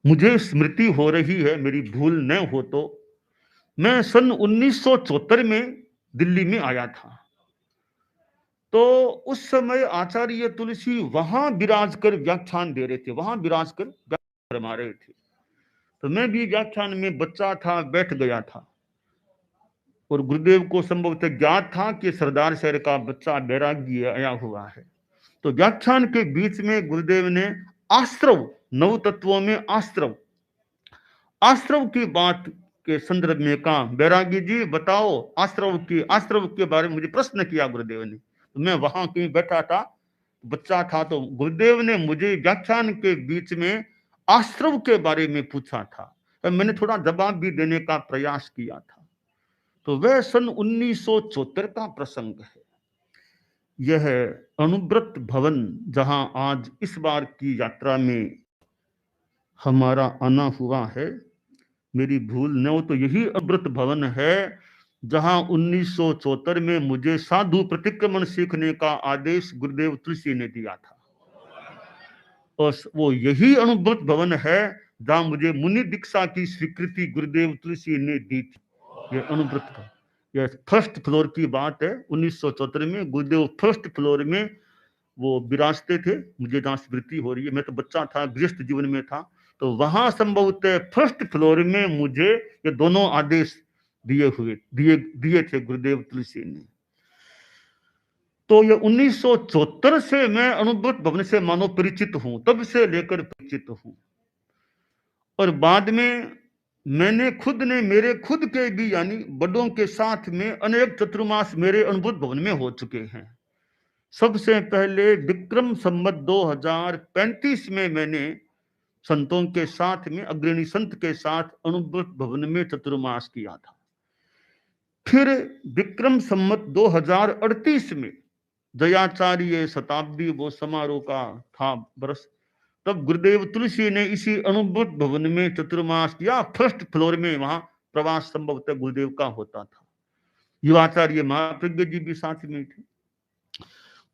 मुझे स्मृति हो रही है, मेरी भूल न हो तो मैं सन 1974 में दिल्ली में आया था। तो उस समय आचार्य तुलसी वहां विराज कर व्याख्यान दे रहे थे, वहां विराज कर व्याख्यान फरमा रहे थे। तो मैं भी व्याख्यान में बच्चा था, बैठ गया था। और गुरुदेव को संभवतः ज्ञात था कि सरदार शहर का बच्चा बैरागी आया हुआ है। तो व्याख्यान के बीच में गुरुदेव ने आश्रव, नव तत्वों में आश्रव, आश्रव की बात के संदर्भ में कहा, बैरागी जी बताओ आश्रव के बारे में मुझे प्रश्न किया गुरुदेव ने। तो मैं वहां कहीं बैठा था, बच्चा था, तो गुरुदेव ने मुझे व्याख्यान के बीच में आश्रव के बारे में पूछा था। और मैंने थोड़ा जवाब भी देने का प्रयास किया था। तो वह सन 1974 का प्रसंग है। यह अनुव्रत भवन, जहां आज इस बार की यात्रा में हमारा आना हुआ है, मेरी भूल न हो तो यही अनुव्रत भवन है जहां 1974 में मुझे साधु प्रतिक्रमण सीखने का आदेश गुरुदेव तुलसी ने दिया था। और वो यही अनुव्रत भवन है जहां मुझे मुनि दीक्षा की स्वीकृति गुरुदेव तुलसी ने दी थी। यह अनुव्रत भवन, यह फर्स्ट फ्लोर की बात है। 1974 में गुरुदेव फर्स्ट फ्लोर में वो विराजते थे। मुझे जहां स्मृति हो रही है, मैं तो बच्चा था, गृहस्थ जीवन में था, तो वहां संभवतः फर्स्ट फ्लोर में मुझे ये दोनों आदेश दिए थे गुरुदेव तुलसी ने। तो ये 1974 से मैं अनुव्रत भवन से मानो परिचित हूं, तब से लेकर परिचित हूं। और बाद में मेरे खुद के भी यानी बड़ों के साथ में अनेक चतुर्मास मेरे अनुव्रत भवन में हो चुके हैं। सबसे पहले विक्रम संवत 2035 में मैंने संतों के साथ में, अग्रणी संत के साथ अनुव्रत भवन में चतुर्मास किया था। फिर विक्रम संवत 2038 में जयाचार्य शताब्दी वो समारोह का था वर्ष, तब गुरुदेव तुलसी ने इसी अनुव्रत भवन में चतुर्मास किया। फर्स्ट फ्लोर में वहां प्रवास संभवतः गुरुदेव का होता था। युवाचार्य महाप्रज्ञ जी भी साथ में थे।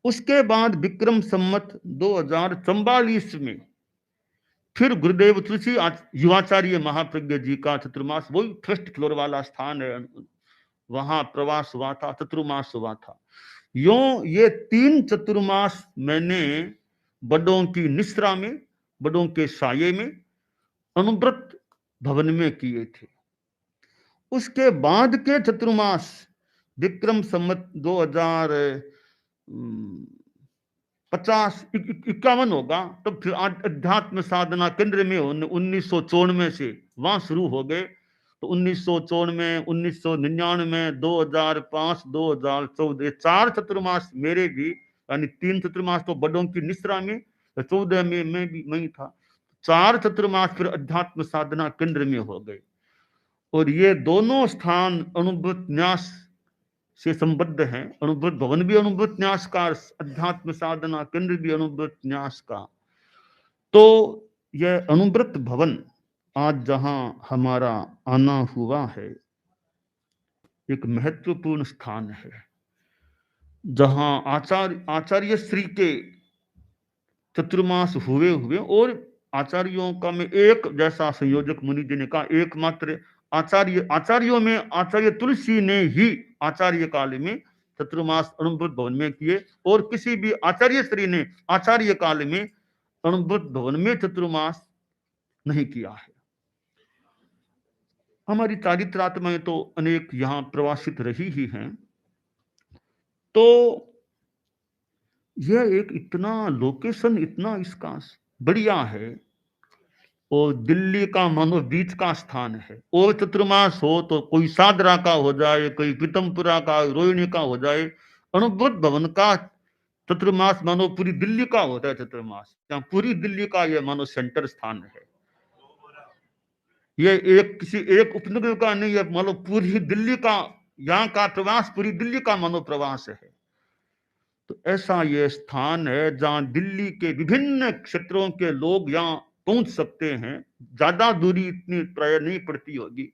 उसके बाद विक्रम संवत 2044 में फिर गुरुदेव तुलसी युवाचार्य महाप्रज्ञ जी का चतुर्मास, वही फर्स्ट फ्लोर वाला स्थान है, वहां प्रवास हुआ था, चतुर्मास हुआ था। यूं ये 3 चतुर्मास मैंने बड़ों की निश्रा में, बड़ों के साये में, अनुव्रत भवन में किए थे। उसके बाद के चतुर्मास विक्रम संवत 2051 होगा, तब फिर अध्यात्म साधना केंद्र में 1994 से वहां शुरू हो गए। तो 1994, 1999, 2005, 2014 4 चतुर्मास मेरे भी, यानी 3 चतुर्मास तो बड़ों की निश्रा में, 14 में मैं भी वही था। 4 चतुर्मास फिर अध्यात्म साधना केंद्र में हो गए। और ये दोनों स्थान अनुव्रत न्यास से संबद्ध हैं। अनुव्रत भवन भी अनुव्रत न्यास का, अध्यात्म साधना केंद्र भी अनुव्रत न्यास का। तो यह अनुव्रत भवन आज जहां हमारा आना हुआ है, एक महत्वपूर्ण स्थान है, जहां आचार्य श्री के चतुर्मास हुए और आचार्यों का में एक जैसा संयोजक मुनि जी ने कहा, एकमात्र आचार्यों में आचार्य तुलसी ने ही आचार्य काल में चतुर्मास अनुव्रत भवन में किए, और किसी भी आचार्य श्री ने आचार्य काल में अनुव्रत भवन में चतुर्मास नहीं किया है। हमारी चारित्रात्माएं तो अनेक यहां प्रवासित रही ही हैं। तो यह एक इतना लोकेशन, इतना इसका बढ़िया है, और दिल्ली का मानो बीच का स्थान है। और चतुर्मास हो तो कोई सादरा का हो जाए, कोई पीतमपुरा का, रोहिणी का हो जाए, अनुव्रत भवन का चतुर्मास मानो पूरी दिल्ली का होता है चतुर्मास। पूरी दिल्ली का यह मानो सेंटर स्थान है। ये एक किसी एक उपनगर का नहीं है, मानो पूरी दिल्ली का, यहाँ का प्रवास पूरी दिल्ली का मानो प्रवास है। तो ऐसा ये स्थान है जहां दिल्ली के विभिन्न क्षेत्रों के लोग यहाँ पहुंच सकते हैं, ज्यादा दूरी इतनी प्राय नहीं पड़ती होगी।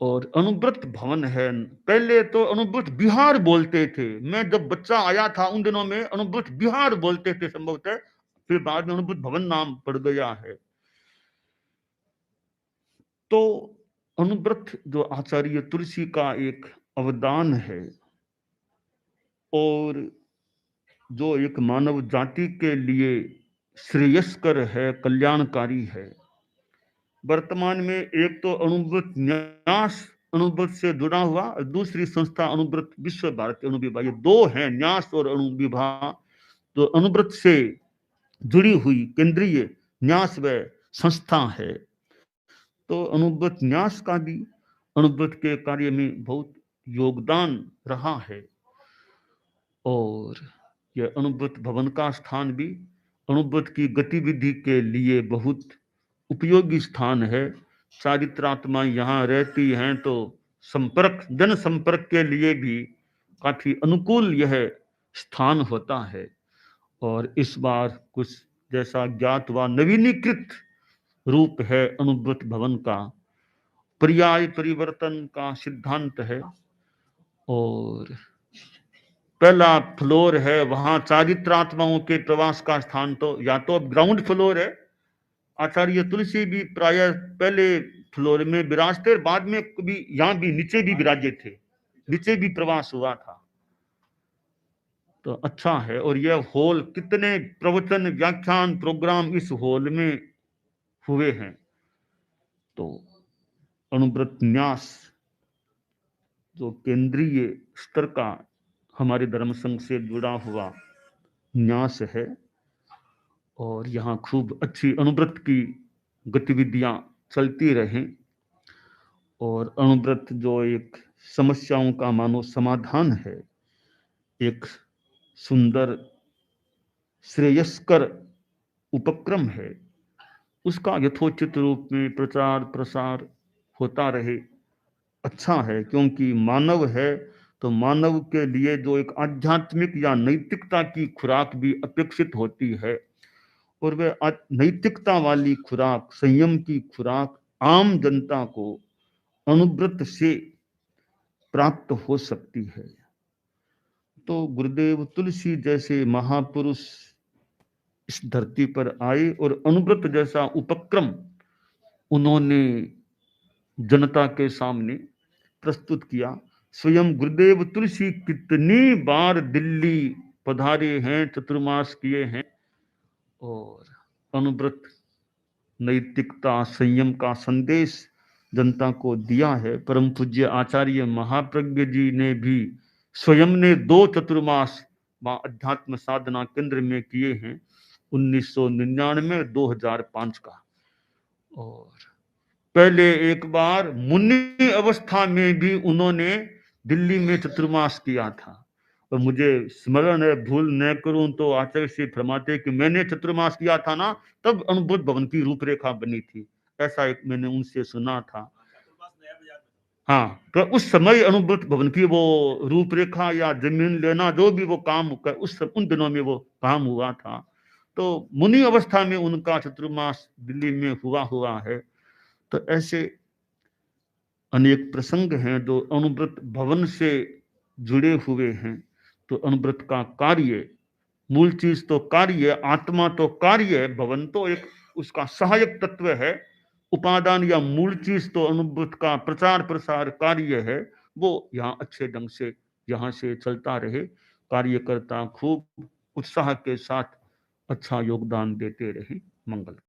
और अनुव्रत भवन है। पहले तो अनुव्रत बिहार बोलते थे, मैं जब बच्चा आया था उन दिनों में अनुव्रत बिहार बोलते थे संभवतः, फिर बाद में अनुव्रत भवन नाम पड़ गया है। तो अनुव्रत जो आचार्य तुलसी का एक अवदान है और जो एक मानव जाति के लिए श्रेयस्कर है, कल्याणकारी है। वर्तमान में एक तो अनुव्रत न्यास अनुव्रत से जुड़ा हुआ और दूसरी संस्था अनुव्रत विश्व भारती अनुविभा, ये दो हैं, न्यास और अनुविभा। तो अनुव्रत से जुड़ी हुई केंद्रीय न्यास व संस्था है। तो अनुव्रत न्यास का भी अनुव्रत के कार्य में बहुत योगदान रहा है। और यह अनुव्रत भवन का स्थान भी अनुव्रत की गतिविधि के लिए बहुत उपयोगी स्थान है। चारित्रात्मा यहाँ रहती हैं तो संपर्क, जन संपर्क के लिए भी काफी अनुकूल यह स्थान होता है। और इस बार कुछ जैसा ज्ञात व नवीनीकृत रूप है अनुव्रत भवन का, पर्याय परिवर्तन का सिद्धांत है। और पहला फ्लोर है, वहां चारित्रात्माओं के प्रवास का स्थान तो या तो अब ग्राउंड फ्लोर है। आचार्य तुलसी भी प्राय पहले फ्लोर में विराजते, बाद में कभी यहाँ भी नीचे भी विराजे थे, नीचे भी प्रवास हुआ था। तो अच्छा है। और यह हॉल, कितने प्रवचन व्याख्यान प्रोग्राम इस हॉल में हुए हैं। तो अनुव्रत न्यास जो केंद्रीय स्तर का हमारे धर्म संघ से जुड़ा हुआ न्यास है और यहाँ खूब अच्छी अनुव्रत की गतिविधियां चलती रहें। और अनुव्रत जो एक समस्याओं का मानो समाधान है, एक सुंदर श्रेयस्कर उपक्रम है, उसका यथोचित रूप में प्रचार प्रसार होता रहे, अच्छा है। क्योंकि मानव है तो मानव के लिए जो एक आध्यात्मिक या नैतिकता की खुराक भी अपेक्षित होती है, और वह नैतिकता वाली खुराक, संयम की खुराक आम जनता को अनुव्रत से प्राप्त हो सकती है। तो गुरुदेव तुलसी जैसे महापुरुष इस धरती पर आए और अनुव्रत जैसा उपक्रम उन्होंने जनता के सामने प्रस्तुत किया। स्वयं गुरुदेव तुलसी कितनी बार दिल्ली पधारे हैं, चतुर्मास किए हैं और अनुव्रत नैतिकता संयम का संदेश जनता को दिया है। परम पूज्य आचार्य महाप्रज्ञ जी ने भी स्वयं ने 2 चतुर्मास अध्यात्म साधना केंद्र में किए हैं, 1999 2005 का। और पहले एक बार मुनि अवस्था में भी उन्होंने दिल्ली में चतुर्मास किया था। और मुझे स्मरण है, भूल न करूं तो आचार्य से फरमाते कि मैंने चतुर्मास किया था ना, तब अनुभूत भवन की रूपरेखा बनी थी, ऐसा एक मैंने उनसे सुना था। हाँ, तो उस समय अनुभूत भवन की वो रूपरेखा या जमीन लेना जो भी वो काम कर, उन दिनों में वो काम हुआ था। तो मुनि अवस्था में उनका चतुर्मास दिल्ली में हुआ है। तो ऐसे अनेक प्रसंग हैं जो अनुव्रत भवन से जुड़े हुए हैं। तो अनुव्रत का कार्य, मूल चीज तो कार्य, आत्मा तो कार्य है, भवन तो एक उसका सहायक तत्व है। उपादान या मूल चीज तो अनुव्रत का प्रचार प्रसार कार्य है, वो यहाँ अच्छे ढंग से यहाँ से चलता रहे। कार्यकर्ता खूब उत्साह के साथ अच्छा योगदान देते रहे। मंगल।